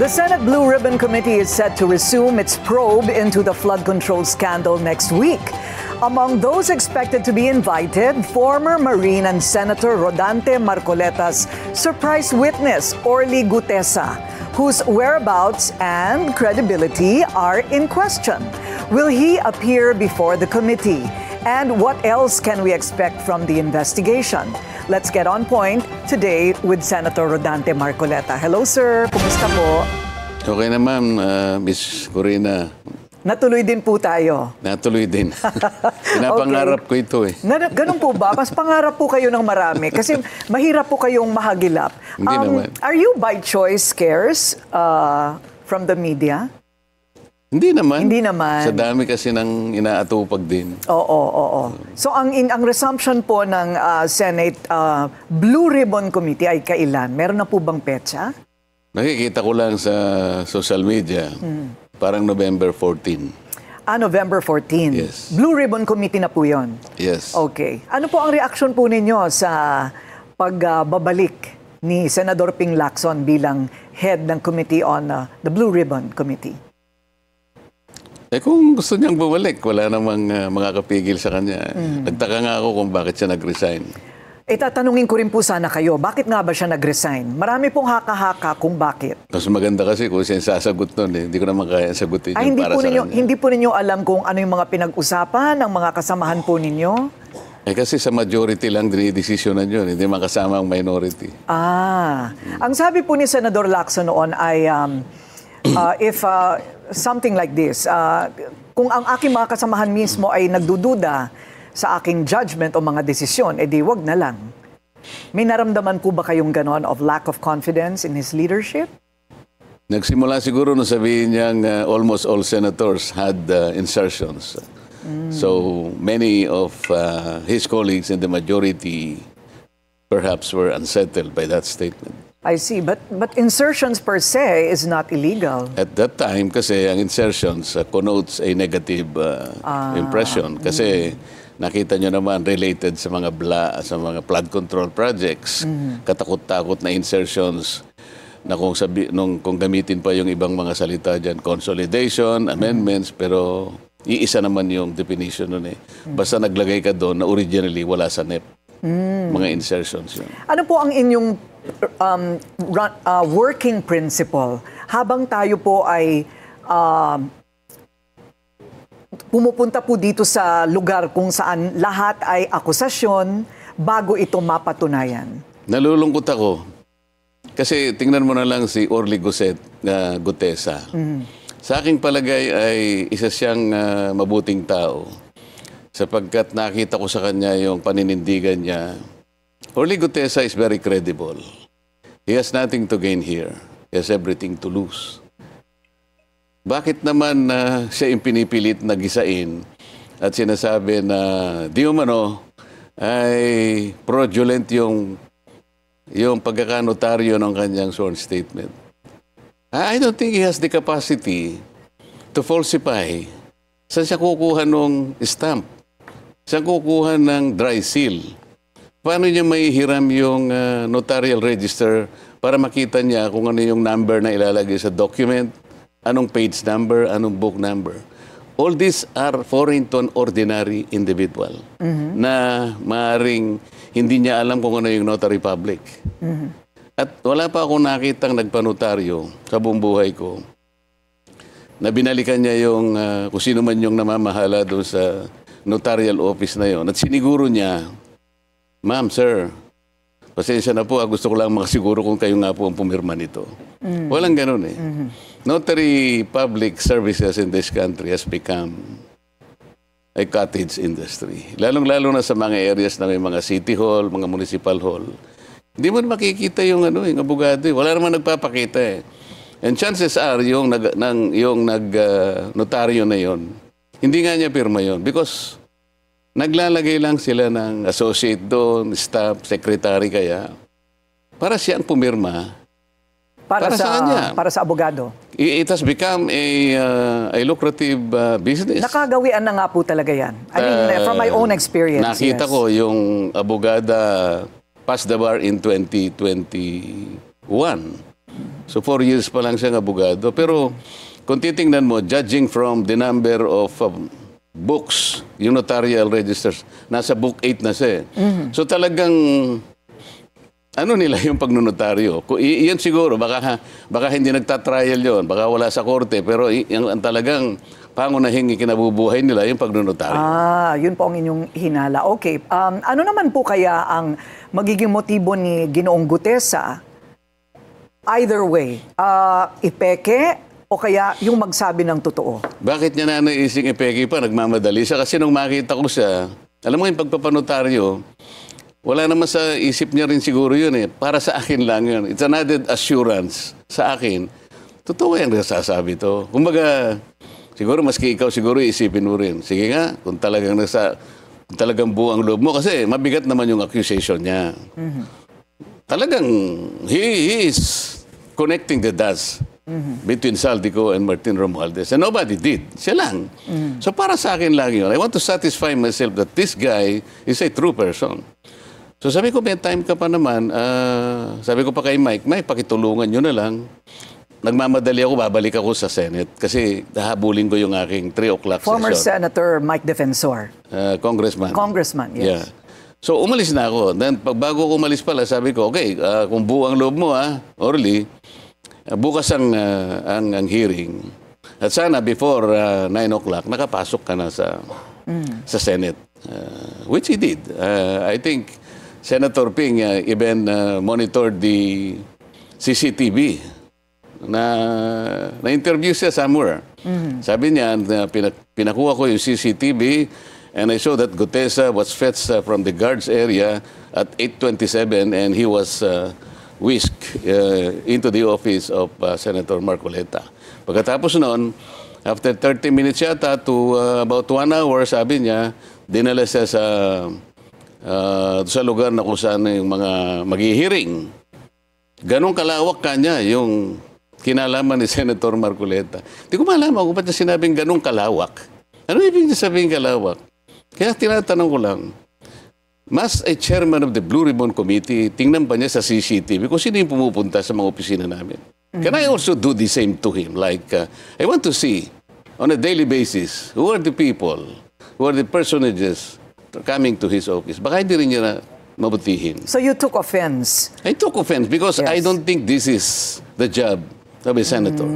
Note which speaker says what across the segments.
Speaker 1: The Senate Blue Ribbon Committee is set to resume its probe into the flood control scandal next week. Among those expected to be invited, former Marine and Senator Rodante Marcoleta's surprise witness, Orly Gutesa, whose whereabouts and credibility are in question. Will he appear before the committee? And what else can we expect from the investigation? Let's get on point today with Senator Rodante Marcoleta. Hello, sir. Kumusta po?
Speaker 2: Okay naman, Miss Corina.
Speaker 1: Natuloy din po tayo.
Speaker 2: Natuloy din. Pinapangarap ko ito eh.
Speaker 1: Ganun po ba? Mas pangarap po kayo ng marami kasi mahirap po kayong mahagilap.
Speaker 2: Hindi naman.
Speaker 1: Are you by choice scarce from the media?
Speaker 2: Hindi naman.
Speaker 1: Hindi naman.
Speaker 2: Sa dami kasi ng inaatupag din.
Speaker 1: Oo. So ang resumption po ng Senate Blue Ribbon Committee ay kailan? Meron na po bang petsa?
Speaker 2: Nakikita ko lang sa social media. Parang November 14.
Speaker 1: November 14.
Speaker 2: Yes.
Speaker 1: Blue Ribbon Committee na po yon.
Speaker 2: Yes.
Speaker 1: Okay. Ano po ang reaksyon po ninyo sa pagbabalik ni Senador Ping Lacson bilang head ng Committee on the Blue Ribbon Committee?
Speaker 2: Kung gusto niyang bumalik, wala namang mga kapigil sa kanya. Nagtaka nga ako kung bakit siya nag-resign.
Speaker 1: Tatanungin ko rin po sana kayo, bakit nga ba siya nag-resign? Marami pong haka-haka kung bakit.
Speaker 2: Mas maganda kasi kung siya sasagot nun eh. Hindi ko naman kaya sagutin yung para sa kanya.
Speaker 1: Hindi po ninyo alam kung ano yung mga pinag-usapan ng mga kasamahan po ninyo?
Speaker 2: Kasi sa majority lang dinidesisyonan yun. Hindi makasama ang minority.
Speaker 1: Ang sabi po ni Senador Lacson noon ay if something like this, kung ang aking mga kasamahan mismo ay nagdududa sa aking judgment o mga desisyon, edi wag na lang. May naramdaman po ba kayong ganon of lack of confidence in his leadership?
Speaker 2: Nagsimula siguro nung sabihin niyang almost all senators had insertions. So many of his colleagues in the majority perhaps were unsettled by that statement.
Speaker 1: I see, but insertions per se is not illegal.
Speaker 2: At that time, kasi ang insertions connotes a negative impression. Kasi nakita nyo naman related sa mga flood control projects, katakot-takot na insertions na kung gamitin pa yung ibang mga salita dyan, consolidation, amendments, pero iisa naman yung definition nun eh. Basta naglagay ka doon na originally wala sa NEP. Mga insertions yun.
Speaker 1: Ano po ang inyong working principle habang tayo po ay pumupunta po dito sa lugar kung saan lahat ay akusasyon bago ito mapatunayan?
Speaker 2: Nalulungkot ako. Kasi tingnan mo na lang si Orly Gutesa. Sa aking palagay ay isa siyang mabuting tao. Sapagkat nakita ko sa kanya yung paninindigan niya. Orly Gutesa is very credible. He has nothing to gain here. He has everything to lose. Bakit naman siya yung pinipilit na gisain at sinasabi na di umano ay fraudulent yung pagkakanotaryo ng kanyang sworn statement? I don't think he has the capacity to falsify. Saan siya kukuha ng stamp? Saan kukuha ng dry seal? Paano niya maihiram yung notarial register para makita niya kung ano yung number na ilalagay sa document, anong page number, anong book number? All these are foreign to an ordinary individual na maaaring hindi niya alam kung ano yung notary public. At wala pa akong nakitang nagpanotaryo sa buong buhay ko na binalikan niya yung kung sino man yung namamahala doon sa notarial office na yon. At siniguro niya, ma'am, sir, pasensya na po, gusto ko lang makasiguro kung kayo nga po ang pumirma nito. Walang ganun eh. Notary public services in this country has become a cottage industry. Lalong-lalo na sa mga areas na may mga city hall, mga municipal hall. Hindi mo makikita yung abogado eh. Wala naman nagpapakita eh. And chances are, yung nag-notaryo na yon, hindi nga niya pirma yon because naglalagay lang sila ng associate doon, staff, secretary kaya, para siya ang pumirma. Para sa kanya.
Speaker 1: Para sa abogado.
Speaker 2: It has become a lucrative business.
Speaker 1: Nakagawian na nga po talaga yan. I mean, from my own experience.
Speaker 2: Nakita ko yung abogada passed the bar in 2021. So 4 years pa lang siyang abogado. Pero kung titingnan mo, judging from the number of books, yung notarial registers, nasa book 8 na siya. So talagang, ano nila yung pagnonotaryo? Iyan siguro, baka hindi nagtatrial yon, baka wala sa korte, pero ang talagang pangunahing kinabubuhay nila yung pagnonotaryo.
Speaker 1: Yun po ang inyong hinala. Okay, ano naman po kaya ang magiging motibo ni Ginoong Gutesa? Either way, ipeke o kaya yung magsabi ng totoo?
Speaker 2: Bakit niya na naising ipeke pa? Nagmamadali siya. Kasi nung makita ko siya, alam mo yung pagpapanotaryo, wala naman sa isip niya rin siguro yun eh. Para sa akin lang yun. It's an added assurance sa akin. Totoo yung nasasabi to. Kumbaga, siguro maski ikaw siguro isipin mo rin. Sige nga, kung talagang buo ang loob mo. Kasi mabigat naman yung accusation niya. Talagang he is connecting the dots between Saldico and Martin Romualdez. And nobody did. Siya lang. So para sa akin lang yun. I want to satisfy myself that this guy is a true person. So sabi ko, may time ka pa naman. Sabi ko pa kay Mike, pakitulungan nyo na lang. Nagmamadali ako, babalik ako sa Senate. Kasi nahabulin ko yung aking 3 o'clock session.
Speaker 1: Former Senator Mike Defensor.
Speaker 2: Congressman.
Speaker 1: Congressman, yes.
Speaker 2: Yeah. So umalis na ako. Then bago ko umalis pala, sabi ko, okay, kung buo ang loob mo, Orly, bukas ang hearing. At sana before 9 o'clock, nakapasok ka na sa Senate. Which he did. I think Senator Ping even monitored the CCTV. Na-interview siya somewhere. Sabi niya, pinakuha ko yung CCTV and I saw that Gutesa was fetched from the guards area at 8:27 and he was whisked into the office of Senator Marcoleta. Pagkatapos noon, after 30 minutes yata to about 1 hour, sabi niya, dinala siya sa lugar na kung saan yung mga maghihiring. Ganong kalawak kanya yung kinalaman ni Senator Marcoleta. Hindi ko malaman kung ba't niya sinabing ganong kalawak. Ano ibig niya sabihin kalawak? Kaya tinatanong ko lang, mas a chairman of the Blue Ribbon Committee, tingnan pa niya sa CCTV kung sino yung pumupunta sa mga opisina namin. Can I also do the same to him? Like, I want to see on a daily basis, who are the people, who are the personages coming to his office? Baka hindi rin niya na mabutihin.
Speaker 1: So you took offense?
Speaker 2: I took offense because
Speaker 1: Yes.
Speaker 2: I don't think this is the job of a senator.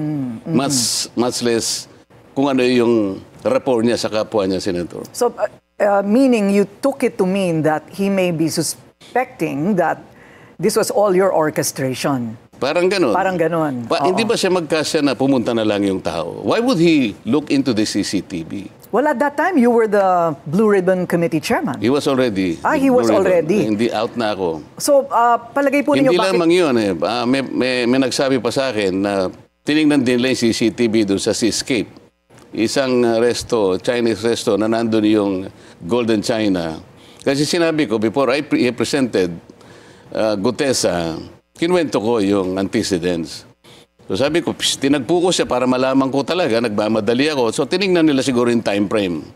Speaker 2: Much less kung ano yung rapport niya sa kapwa niya, senator.
Speaker 1: So, meaning you took it to mean that he may be suspecting that this was all your orchestration.
Speaker 2: Parang ganun.
Speaker 1: Parang ganun.
Speaker 2: Hindi ba siya magkasya na pumunta na lang yung tao? Why would he look into the CCTV?
Speaker 1: Well, at that time, you were the Blue Ribbon Committee chairman.
Speaker 2: He was already.
Speaker 1: He was already.
Speaker 2: Hindi, out na ako.
Speaker 1: So, palagay po ninyo
Speaker 2: Hindi lamang yun eh. May nagsabi pa sa akin na tinignan din lang yung CCTV doon sa Seascape. Isang Chinese resto na nandun yung Golden China. Kasi sinabi ko, before I presented Gutesa, kinuwento ko yung antecedents. So sabi ko, tinagpo ko siya para malaman ko talaga, nagmamadali ako. So tinignan nila siguro yung time frame.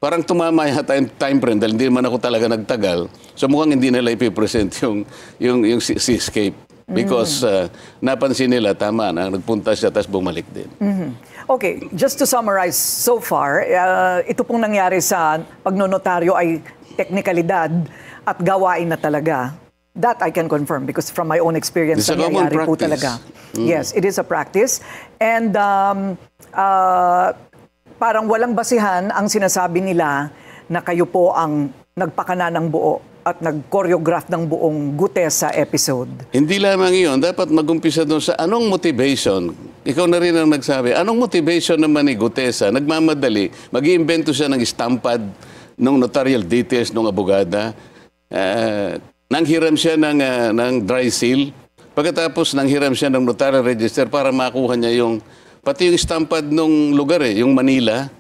Speaker 2: Parang tumama yata yung time frame dahil hindi man ako talaga nagtagal. So mukhang hindi nila ipipresent yung Seascape. Because napansin nila, tama na, nagpunta siya, tapos bumalik din.
Speaker 1: Okay, just to summarize so far, ito pong nangyari sa pagnonotaryo ay teknikalidad at gawain na talaga. That I can confirm because from my own experience, nangyayari po talaga. Yes, it is a practice. And parang walang basihan ang sinasabi nila na kayo po ang nagpakana ng buo at nag-choreograph ng buong Gutesa episode.
Speaker 2: Hindi lamang iyon. Dapat mag-umpisa doon sa anong motivation. Ikaw na rin ang nagsabi. Anong motivation naman ni Gutesa? Nagmamadali. Mag-iimbento siya ng estampad ng notarial details ng abogada. Nanghiram siya ng dry seal. Pagkatapos nanghiram siya ng notarial register para makuha niya pati yung estampad ng lugar yung Manila.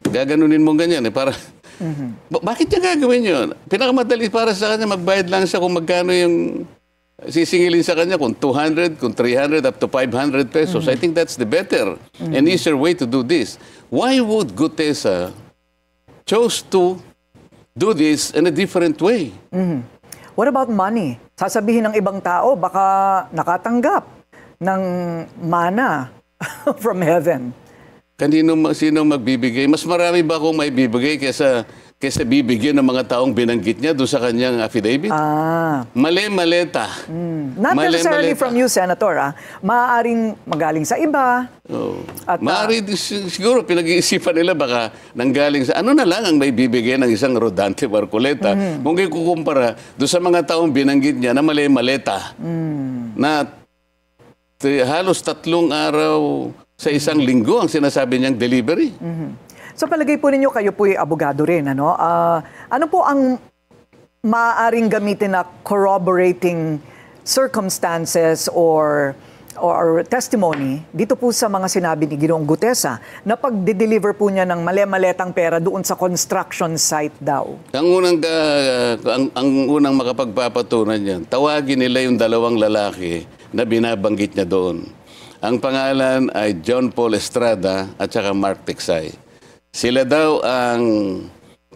Speaker 2: Gaganunin mo ganyan para... Bakit niya gagawin yun? Pinakamadali para sa kanya, magbayad lang siya kung magkano yung sisingilin sa kanya, kung 200, kung 300, up to 500 pesos. I think that's the better and easier way to do this. Why would Gutesa chose to do this in a different way?
Speaker 1: What about money? Sasabihin ng ibang tao, baka nakatanggap ng mana from heaven.
Speaker 2: Sino magbibigay? Mas marami ba akong may bibigay kaysa bibigyan ng mga taong binanggit niya doon sa kanyang affidavit? Mali-maleta.
Speaker 1: Not necessarily from you, Senator. Maaaring magaling sa iba.
Speaker 2: At, siguro pinag-iisipan nila baka nanggaling sa... Ano na lang ang may bibigay ng isang Rodante Marcoleta kung ikukumpara doon sa mga taong binanggit niya na mali-maleta na halos 3 araw sa isang linggo ang sinasabi niyang delivery.
Speaker 1: So palagay po ninyo, kayo po ay abogado rin, ano? Ano po ang maaaring gamitin na corroborating circumstances or testimony dito po sa mga sinabi ni Ginoong Gutesa na pag-deliver po niya ng mali-maletang pera doon sa construction site daw?
Speaker 2: Ang unang makapagpapatunan niyan, tawagin nila yung 2 lalaki na binabanggit niya doon. Ang pangalan ay John Paul Estrada at saka Mark Tiksay. Sila daw ang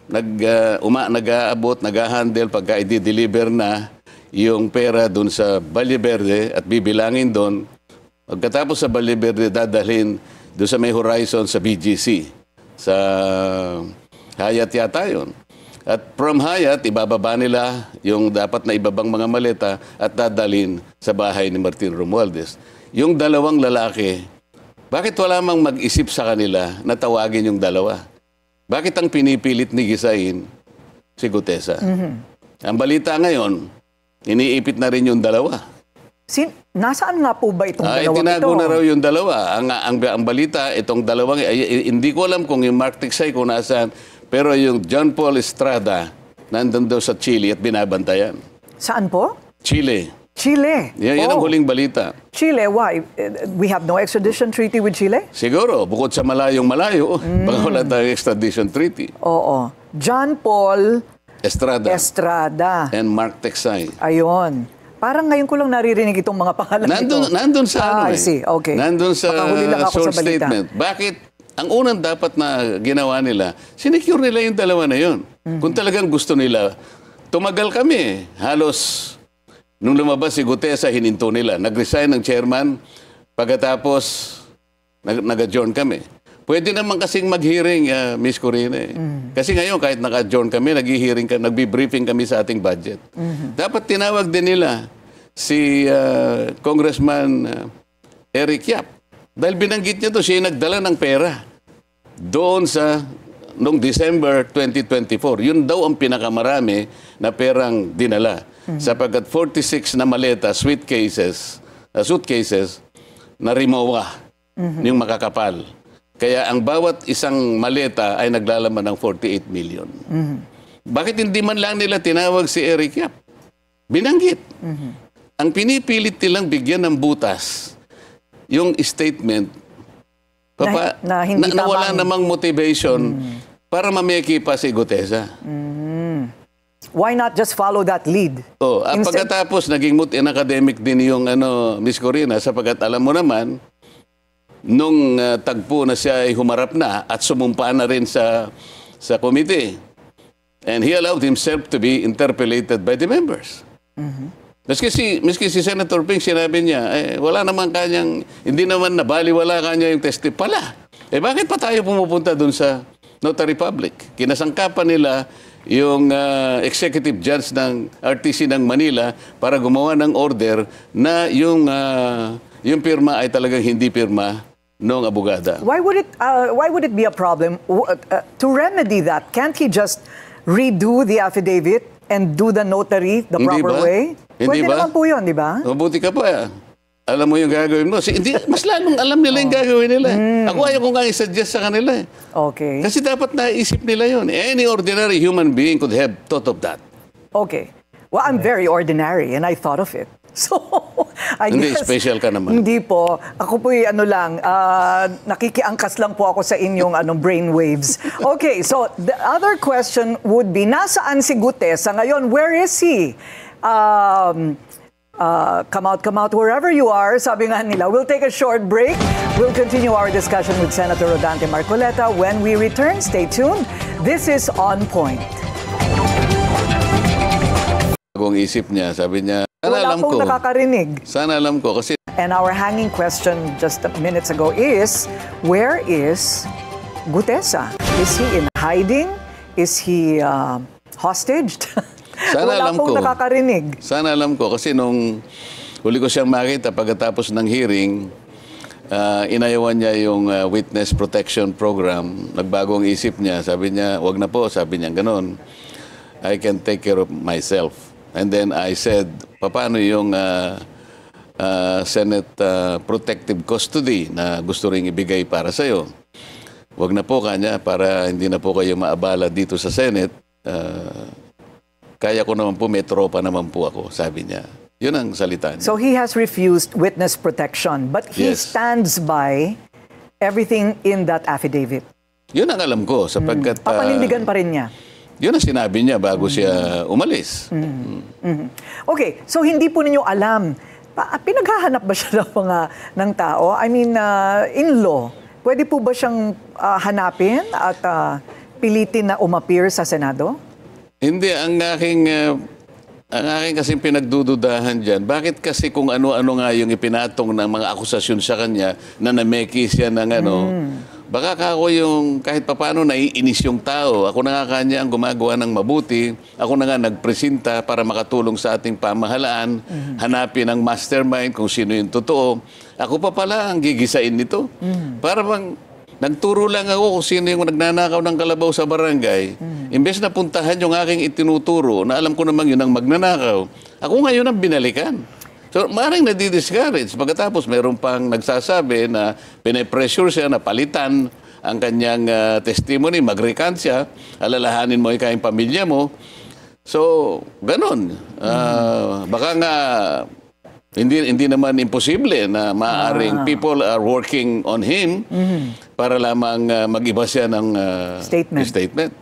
Speaker 2: nag-aabot, nag-handle pagka i-deliver na yung pera doon sa Valle Verde at bibilangin doon. Pagkatapos sa Valle Verde, dadalhin doon sa may horizon sa BGC. Sa Hyatt yata yun. At from Hyatt, ibababa nila yung dapat na ibabang mga maleta at dadalhin sa bahay ni Martin Romualdez. Yung 2 lalaki, bakit wala mang mag-isip sa kanila na tawagin yung 2? Bakit ang pinipilit ni Gisain si Gutesa? Ang balita ngayon, iniipit na rin yung 2.
Speaker 1: Nasaan nga po ba itong 2 ito?
Speaker 2: Tinago na raw yung 2. Ang balita, itong 2, hindi ko alam kung yung Mark Tiksay kung nasaan, pero yung John Paul Estrada, nandun daw sa Chile at binabantayan.
Speaker 1: Saan po?
Speaker 2: Chile.
Speaker 1: Chile.
Speaker 2: Yan ang huling balita.
Speaker 1: Chile, why? We have no extradition treaty with Chile?
Speaker 2: Siguro, bukod sa malayo, baka wala tayong extradition treaty.
Speaker 1: Oo. John Paul
Speaker 2: Estrada. And Mark Tiksay.
Speaker 1: Ayun. Parang ngayon ko lang naririnig itong mga pangalan ito.
Speaker 2: Nandun sa
Speaker 1: I see. Okay.
Speaker 2: Nandun sa source
Speaker 1: sa
Speaker 2: statement. Bakit? Ang unang dapat na ginawa nila, sinecure nila yung 2 na yun. Kung talagang gusto nila, tumagal kami. Halos... Nung lumabas si Gutesa, hininto nila. Nag-resign ng chairman, pagkatapos nag-adjourn kami. Pwede naman kasing mag-hearing, Ms. Corina. Kasi ngayon, kahit naka-adjourn kami, nag-briefing kami sa ating budget. Dapat tinawag din nila si Congressman Eric Yap. Dahil binanggit niya to, siya yung nagdala ng pera doon noong December 2024. Yun daw ang pinakamarami na perang dinala. Sapagkat 46 na maleta, suitcases, na Rimowa, yung makakapal. Kaya ang bawat isang maleta ay naglalaman ng 48 million. Bakit hindi man lang nila tinawag si Eric Yap? Binanggit. Ang pinipilit nilang bigyan ng butas, yung statement, na wala namang motivation para mameki pa si Gutesa.
Speaker 1: Why not just follow that lead?
Speaker 2: Pagkatapos, naging academic din yung Ms. Corina, sapagkat alam mo naman, nung tagpo na siya ay humarap na at sumumpa na rin sa committee. And he allowed himself to be interpellated by the members. Maski si Senator Ping, sinabi niya, wala naman kanyang, hindi naman nabaliwala kanya yung testi pala. Bakit pa tayo pumupunta dun sa Notary Public? Kinasangkapan nila yung executive judge ng RTC ng Manila para gumawa ng order na yung pirma ay talagang hindi pirma ng abogada.
Speaker 1: Why would it be a problem to remedy that? Can't he just redo the affidavit and do the notary the proper way? Pwede naman po yun, di ba?
Speaker 2: Mabuti ka pa. Alam mo yung gagawin mo. Mas lalong alam nila yung gagawin nila. Ako ayaw ko nga i-suggest sa kanila.
Speaker 1: Okay.
Speaker 2: Kasi dapat naisip nila yun. Any ordinary human being could have thought of that.
Speaker 1: Okay. Well, I'm very ordinary and I thought of it. So,
Speaker 2: Hindi, special ka naman.
Speaker 1: Hindi po. Ako po'y nakikiangkas lang po ako sa inyong brain waves. Okay, so the other question would be, nasaan si Gutesa ngayon? Where is he? Come out wherever you are. Sabi nga nila, we'll take a short break. We'll continue our discussion with Senator Rodante Marcoleta. When we return, stay tuned. This is On Point.
Speaker 2: Kung isip niya, sabi niya, sana
Speaker 1: wala
Speaker 2: alam
Speaker 1: pong
Speaker 2: ko.
Speaker 1: Nakakarinig.
Speaker 2: Sana alam ko kasi
Speaker 1: And our hanging question just minutes ago is, where is Gutesa? Is he in hiding? Is he hostaged?
Speaker 2: Sana
Speaker 1: Wala
Speaker 2: alam
Speaker 1: pong
Speaker 2: ko.
Speaker 1: nakakarinig.
Speaker 2: Sana alam ko kasi nung huli ko siyang makita pagkatapos ng hearing, inayawan niya yung witness protection program. Nagbago ang isip niya. Sabi niya, wag na po. Sabi niya, ganon. I can take care of myself. And then I said, paano yung Senate protective custody na gusto ring ibigay para sa'yo? Wag na po kanya para hindi na po kayo maabala dito sa Senate. Kaya ko naman po, may tropa naman po ako, sabi niya. Yun ang salita niya.
Speaker 1: So he has refused witness protection, but he
Speaker 2: Yes.
Speaker 1: stands by everything in that affidavit.
Speaker 2: Yun ang alam ko sapagkat
Speaker 1: Papanindigan pa rin niya.
Speaker 2: yun ang sinabi niya bago siya umalis.
Speaker 1: Okay, so hindi po ninyo alam, pinaghahanap ba siya ng tao? I mean, in law, pwede po ba siyang hanapin at pilitin na umappear sa Senado?
Speaker 2: Hindi, ang aking kasing pinagdududahan dyan, bakit kasi kung ano-ano nga yung ipinatong ng mga akusasyon sa kanya na nameki siya ng baka ako yung kahit papano naiinis yung tao. Ako na nga kanya ang gumagawa ng mabuti. Ako na nga nagpresenta para makatulong sa ating pamahalaan, hanapin ang mastermind kung sino yung totoo. Ako pa pala ang gigisain nito. Para bang nagturo lang ako kung sino yung nagnanakaw ng kalabaw sa barangay. Imbes na puntahan yung aking itinuturo na alam ko namang yun ang magnanakaw, ako ngayon ang binalikan. So, maaaring nadi-discourage. Pagkatapos, mayroon pang nagsasabi na pinipressure siya na palitan ang kanyang testimony, mag-recant siya, alalahanin mo ikaw yung pamilya mo. So, ganun. Baka nga, hindi naman imposible na maaaring people are working on him para lamang mag-iba siya ng statement.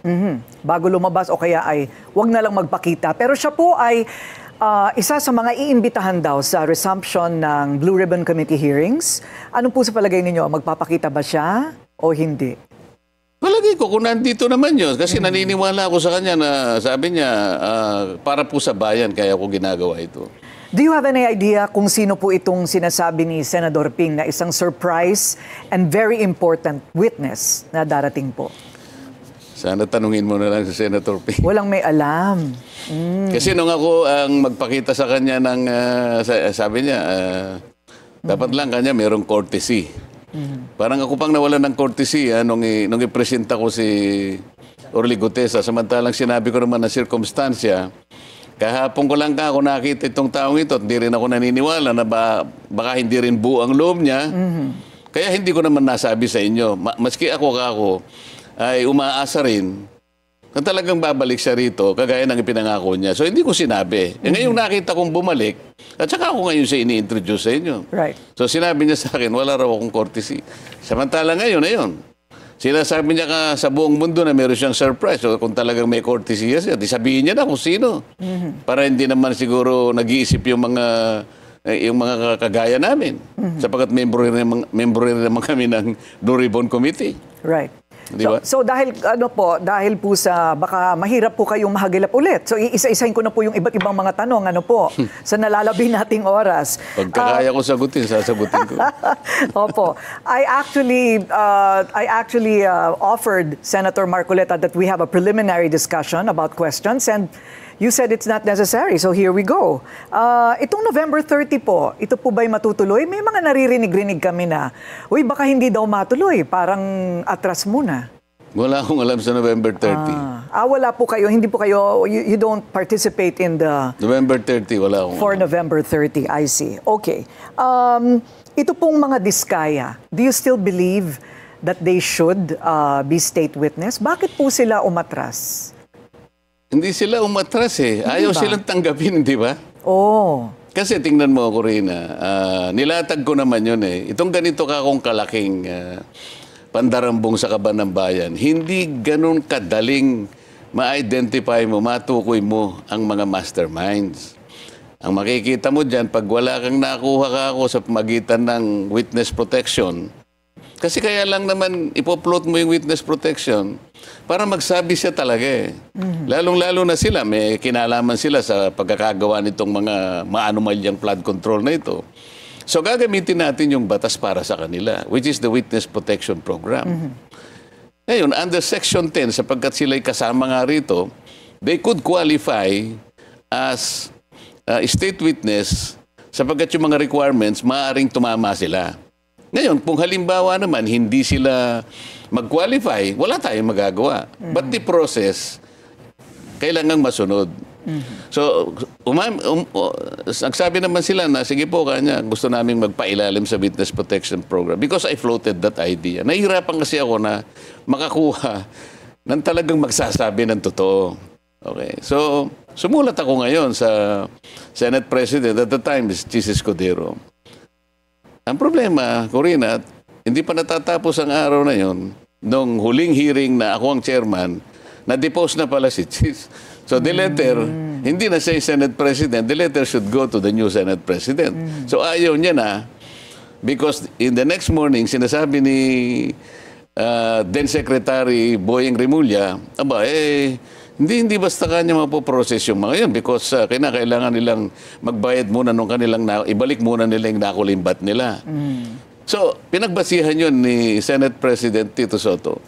Speaker 1: Bago lumabas o kaya ay wag na lang magpakita. Pero siya po ay isa sa mga iimbitahan daw sa resumption ng Blue Ribbon Committee hearings. Ano po sa palagay ninyo? Magpapakita ba siya o hindi?
Speaker 2: Palagi ko kung nandito naman yun. Kasi naniniwala ako sa kanya na sabi niya, para po sa bayan kaya ako ginagawa ito.
Speaker 1: Do you have any idea kung sino po itong sinasabi ni Senador Ping na isang surprise and very important witness na darating po?
Speaker 2: Sana tanungin mo na lang sa Senator Ping.
Speaker 1: Walang may alam.
Speaker 2: Kasi nung ako ang magpakita sa kanya ng, sabi niya, dapat lang kanya mayroong courtesy. Parang ako pang nawalan ng courtesy nung ipresenta ko si Orly Gutesa. Samantalang sinabi ko naman na circumstansya, kahapon ko lang ako nakita itong taong ito at hindi rin ako naniniwala na baka hindi rin buo ang loob niya. Kaya hindi ko naman nasabi sa inyo. Maski ako ay umaasa rin na talagang babalik siya rito kagaya ng ipinangako niya. So hindi ko sinabi. Ngayong nakita kong bumalik, at saka ako ngayon siya ini-introduce sa inyo.
Speaker 1: Right.
Speaker 2: So sinabi niya sa akin, wala raw akong courtesy. Samantala ngayon. Sinasabi niya sa buong mundo na meron siyang surprise. So kung talagang may courtesy siya, di sabihin niya na kung sino. Para hindi naman siguro nag-iisip yung mga kagaya namin. Sapagkat membro rin naman kami ng Blue Ribbon Committee.
Speaker 1: Right.
Speaker 2: Di ba?
Speaker 1: So dahil po sa baka mahirap po kayong mahagilap ulit. So isa-isahin ko na po yung iba't ibang mga tanong sa nalalabi nating oras.
Speaker 2: Pagkakaya ko sasagutin ko.
Speaker 1: Opo. I actually offered Senator Marcoleta that we have a preliminary discussion about questions and you said it's not necessary. So here we go. Itong November 30 po, ito po ba'y matutuloy? May mga naririnig-rinig kami na, uy, baka hindi daw matuloy. Parang atras muna.
Speaker 2: Wala akong alam sa November 30.
Speaker 1: Wala po kayo. Hindi po kayo, you don't participate in the...
Speaker 2: November 30, wala akong
Speaker 1: For November 30, I see. Okay. Ito pong mga diskaya, do you still believe that they should be state witness? Bakit po sila umatras?
Speaker 2: Hindi sila umatras Ayaw
Speaker 1: ba?
Speaker 2: silang tanggapin, di ba?
Speaker 1: Oh.
Speaker 2: Kasi tingnan mo, Corina, nilatag ko naman yun Itong ganito kakong kalaking pandarambong sa kaban ng bayan, hindi ganun kadaling ma-identify mo, matukoy mo ang mga masterminds. Ang makikita mo dyan, pag wala kang nakuha ka ako sa magitan ng witness protection, kasi kaya lang naman ipo-float mo yung witness protection para magsabi siya talaga Lalong-lalo na sila, may kinalaman sila sa pagkakagawa nitong mga maanumalyang flood control na ito. So gagamitin natin yung batas para sa kanila, which is the Witness Protection Program. Ngayon, under Section 10, sapagkat sila'y kasama nga rito, they could qualify as state witness sapagkat yung mga requirements, maaaring tumama sila. Ngayon, kung halimbawa naman, hindi sila mag-qualify, wala tayong magagawa. But the process, kailangang masunod. So, nagsabi naman sila na, sige po, kanya, gusto namin magpailalim sa Witness Protection Program because I floated that idea. Nahihirapan kasi ako na makakuha ng talagang magsasabi ng totoo. Okay. So, sumulat ako ngayon sa Senate President at the time, Chis Escudero. Ang problema, Corina, hindi pa natatapos ang araw na yon nung huling hearing na ako ang chairman, na-depose na pala si Chis. So the letter, hindi na siya Senate President, the letter should go to the new Senate President. So ayaw niya na, because in the next morning, sinasabi ni then Secretary Boyeng Remulla, hindi basta kanya mapoprocess yung mga yun because kailangan nilang magbayad muna nung kanilang, ibalik muna nila yung nakulimbat nila. So, pinagbasihan yun ni Senate President Tito Soto.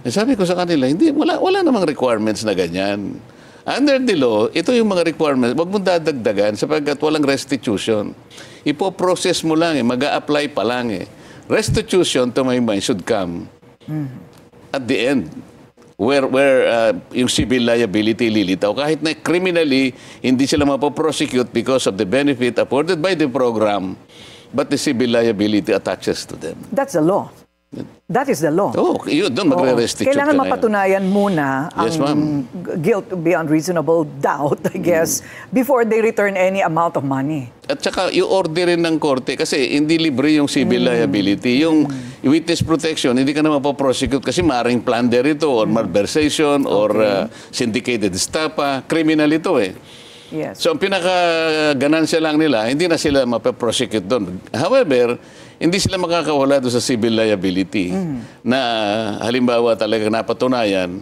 Speaker 2: Sabi ko sa kanila, wala namang requirements na ganyan. Under the law, ito yung mga requirements, wag mong dadagdagan sapagkat walang restitution. Ipo-process mo lang, mag-a-apply pa lang. Restitution, to my mind, should come at the end. Where yung civil liability lilitaw. Kahit na criminally, hindi sila mapoprosecute because of the benefit afforded by the program, but the civil liability attaches to them.
Speaker 1: That's the law. That is the law.
Speaker 2: Oh, yun, doon magre-restitute ka na
Speaker 1: kailangan mapatunayan muna ang guilt beyond reasonable doubt, I guess, before they return any amount of money.
Speaker 2: At saka, i-order rin ng korte kasi hindi libre yung civil liability. Yung witness protection, hindi ka na mapoprosecute kasi maaaring plunder ito or malversation or syndicated estafa. Criminal ito eh.
Speaker 1: Yes.
Speaker 2: So, ang pinaka-ganansya lang nila, hindi na sila mapoprosecute doon. However, hindi sila makakawala doon sa civil liability na halimbawa talaga napatunayan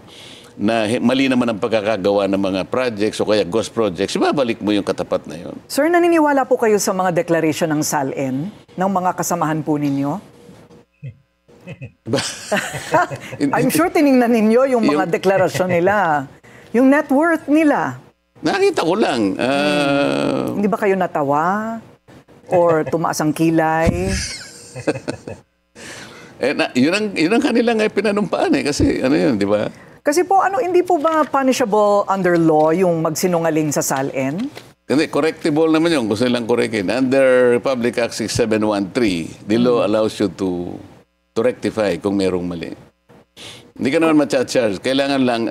Speaker 2: na mali naman ang pagkakagawa ng mga projects o kaya ghost projects, ibabalik mo yung katapat na yun.
Speaker 1: Sir, naniniwala po kayo sa mga declaration ng SALN ng mga kasamahan po ninyo? I'm sure tiningnan ninyo yung mga deklarasyon nila. Yung net worth nila.
Speaker 2: Nakita ko lang.
Speaker 1: Hindi ba kayo natawa? Or tumaas ang kilay?
Speaker 2: Yun ang kanilang pinanumpaan kasi ano yun, di ba?
Speaker 1: Kasi po, hindi po ba punishable under law yung magsinungaling sa SALN?
Speaker 2: Kasi correctable naman yun, gusto nilang correctin. Under Republic Act 6713, the law allows you to rectify kung merong mali. Hindi ka naman ma-charge. Kailangan lang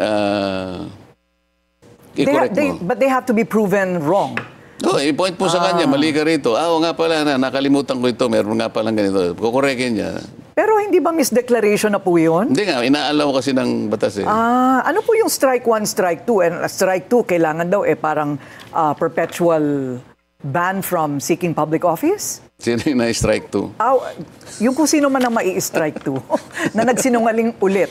Speaker 2: i-correct mo.
Speaker 1: But they have to be proven wrong.
Speaker 2: I-point mo sa kanya, mali ka rito. Oo nga pala, nakalimutan ko ito, meron nga palang ganito. Kukorekin niya.
Speaker 1: Pero hindi ba misdeclaration na po yun?
Speaker 2: Hindi nga, inaalaw kasi ng batas eh.
Speaker 1: Ano po yung strike 1, strike 2? And strike 2, kailangan daw parang perpetual ban from seeking public office?
Speaker 2: Sino yung na-strike 2?
Speaker 1: Yung kung sino man ang mai-strike 2 na nagsinungaling ulit.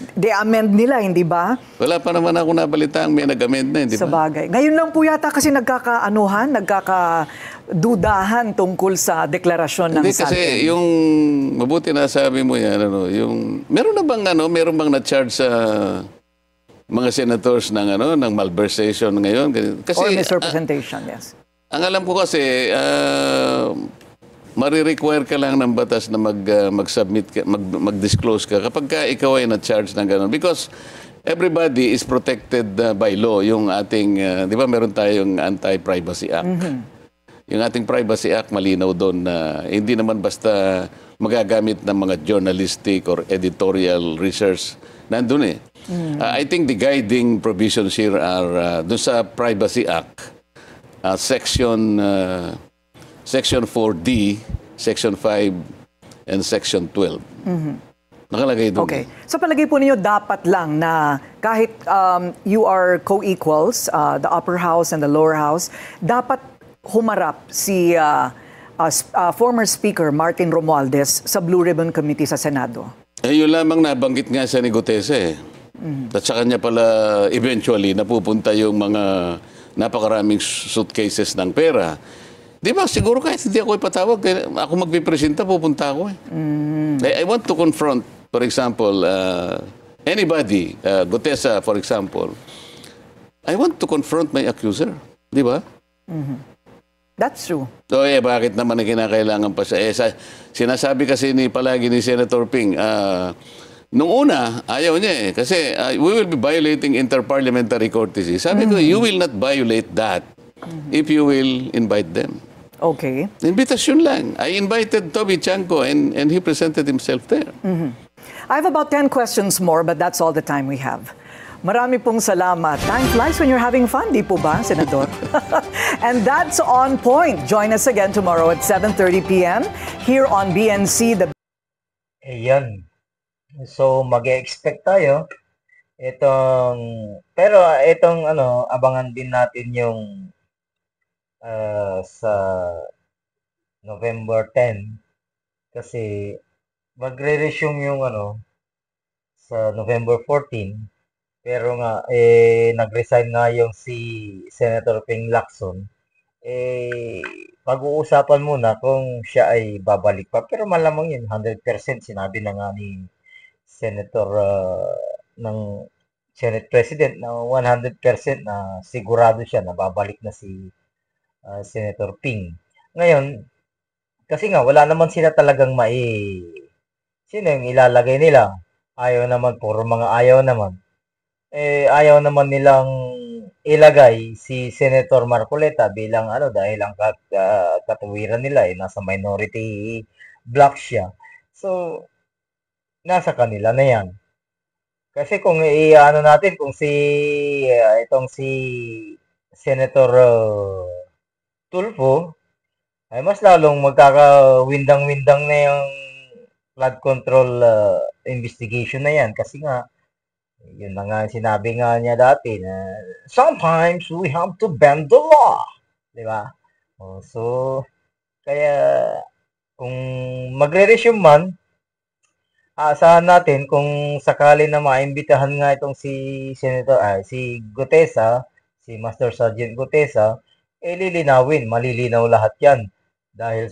Speaker 1: De-amend nila, hindi ba?
Speaker 2: Wala pa naman ako nabalitaang may nag-amend na, hindi ba?
Speaker 1: Sa bagay. Ngayon lang po yata kasi nagkakadudahan tungkol sa deklarasyon ng SALN.
Speaker 2: Hindi kasi yung mabuti na sabi mo yan, meron bang na-charge sa mga senators ng malversation ngayon? Kasi,
Speaker 1: or misrepresentation, yes.
Speaker 2: Ang alam ko kasi, marirequire ka lang ng batas na mag-submit ka, mag-disclose ka kapag ka ikaw ay na-charge ng gano'n. Because everybody is protected by law. Yung ating, di ba meron tayong Anti-Privacy Act. Yung ating Privacy Act, malinaw doon na hindi naman basta magagamit ng mga journalistic or editorial research. Nandun eh. I think the guiding provisions here are doon sa Privacy Act, Section 4D, Section 5, and Section 12. Nakalagay doon.
Speaker 1: Okay. Sa palagay po ninyo, dapat lang na kahit you are co-equals, the upper house and the lower house, dapat humarap si former Speaker Martin Romualdez sa Blue Ribbon Committee sa Senado. Yun
Speaker 2: lamang nabanggit nga siya ni Gutese. At sa kanya pala eventually napupunta yung mga napakaraming suitcases ng pera. Di ba, siguro kahit hindi ako ipatawag, ako magpipresenta, pupunta ako eh. I want to confront, for example, anybody, Gutesa, for example. I want to confront my accuser. Di ba?
Speaker 1: That's true.
Speaker 2: So, bakit naman na kinakailangan pa siya? Sinasabi kasi palagi ni Senator Ping, nung una, ayaw niya eh. Kasi we will be violating interparliamentary courtesy. Sabi ko, you will not violate that if you will invite them.
Speaker 1: Okay.
Speaker 2: Invitasyon lang. I invited Toby Chanco and he presented himself there.
Speaker 1: I have about 10 questions more, but that's all the time we have. Marami pong salamat. Time flies when you're having fun, di po ba, Senador? And that's On Point. Join us again tomorrow at 7:30 p.m. here on BNC.
Speaker 3: Ayan. So, mag-expect tayo. Itong abangan din natin yung sa November 10 kasi magre-resume yung sa November 14 pero nga nag-resign nga yung si Senator Ping Lacson. Pag-uusapan muna kung siya ay babalik pa, pero malamang yun 100% sinabi na nga ni Senator ng Senate President na 100% na sigurado siya na babalik na si Senator Ping. Ngayon, kasi nga wala naman sila talagang sino yung ilalagay nila? Ayaw naman, puro mga ayaw naman. Ayaw naman nilang ilagay si Senator Marcoleta bilang dahil ang katuwiran nila nasa minority block siya. So, nasa kanila na yan. Kasi kung natin, kung itong si Senator Tulfo, ay mas lalong magkakawindang-windang na yung flood control investigation na yan. Kasi nga, yun na nga sinabi nga niya dati na sometimes we have to bend the law. Diba? So, kaya kung magre-resume man, aasahan natin kung sakali na maimbitahan nga itong si Gutesa, si Master Sergeant Gutesa, malilinaw lahat yan. Dahil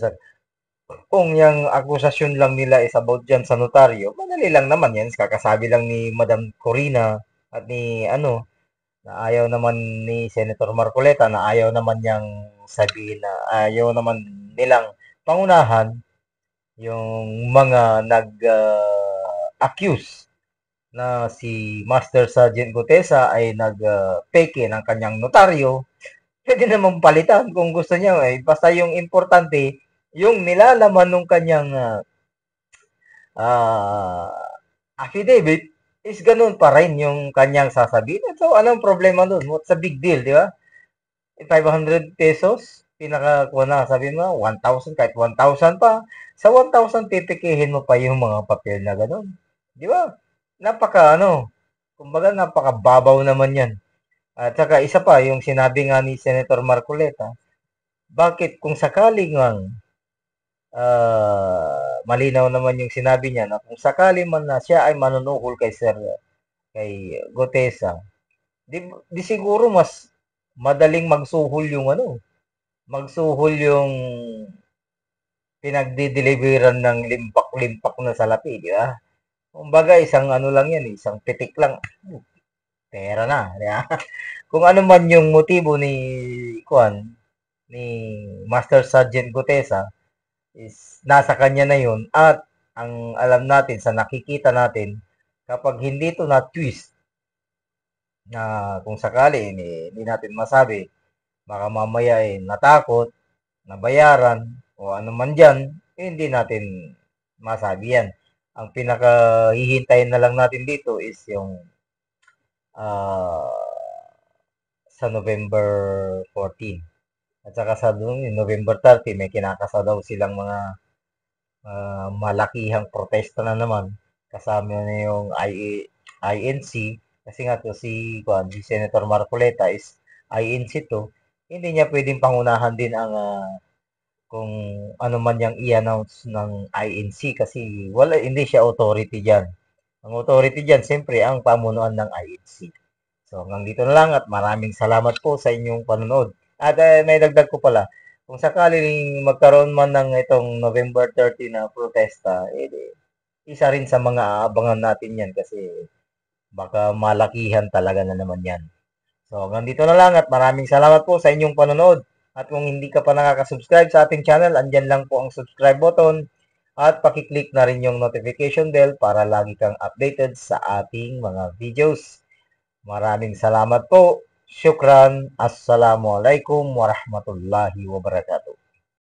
Speaker 3: kung yung akusasyon lang nila is about dyan sa notaryo, madali lang naman yan. Kakasabi lang ni Madam Corina at ni na ayaw naman ni Senator Marcoleta, na ayaw naman niyang sabihin na ayaw naman nilang pangunahan yung mga nag-accuse na si Master Sergeant Gutesa ay nag-peke ng kanyang notaryo. Pwede namang palitan kung gusto niya. Basta yung importante, yung nilalaman ng kanyang affidavit is ganun pa rin yung kanyang sasabihin. So, anong problema doon? What's the big deal, di ba? 500 pesos, sabi mo, 1,000, kahit 1,000 pa. Sa 1,000, pipikihin mo pa yung mga papel na ganun. Di ba? Kumbaga, napakababaw naman yan. At saka isa pa, yung sinabi nga ni Senator Marcoleta, bakit kung sakaling malinaw naman yung sinabi niya na kung sakali man na siya ay manunukol kay Gutesa, di siguro mas madaling magsuhol yung pinagdi-deliveran ng limpak-limpak na salapi, di ba? Kumbaga, isang lang yan, isang pitik lang. Pera na. Yeah. Kung ano man yung motibo ni Master Sergeant Gutesa is nasa kanya na yun, at ang alam natin sa nakikita natin, kapag hindi ito na twist na kung sakali hindi natin masabi, baka mamaya natakot, nabayaran o ano man dyan, hindi natin masabi yan. Ang pinakahihintayin na lang natin dito is yung sa November 14. At saka sa November 30, may kinakasa daw silang mga malakihang protesta na naman. Kasama na yung INC. Kasi nga to si Senator Marcoleta is INC to. Hindi niya pwedeng pangunahan din ang kung ano man yung i-announce ng INC kasi hindi siya authority dyan. Ang authority dyan, siyempre, ang pamunuan ng INC. So, hanggang dito na lang at maraming salamat po sa inyong panonood. At may dagdag ko pala, kung sakaling magkaroon man ng itong November 30 na protesta, isa rin sa mga aabangan natin yan kasi baka malakihan talaga na naman yan. So, hanggang dito na lang at maraming salamat po sa inyong panonood. At kung hindi ka pa nakaka-subscribe sa ating channel, andyan lang po ang subscribe button at pakiclick na rin yung notification bell para lagi kang updated sa ating mga videos. Maraming salamat po. Syukran. Assalamualaikum warahmatullahi wabarakatuh.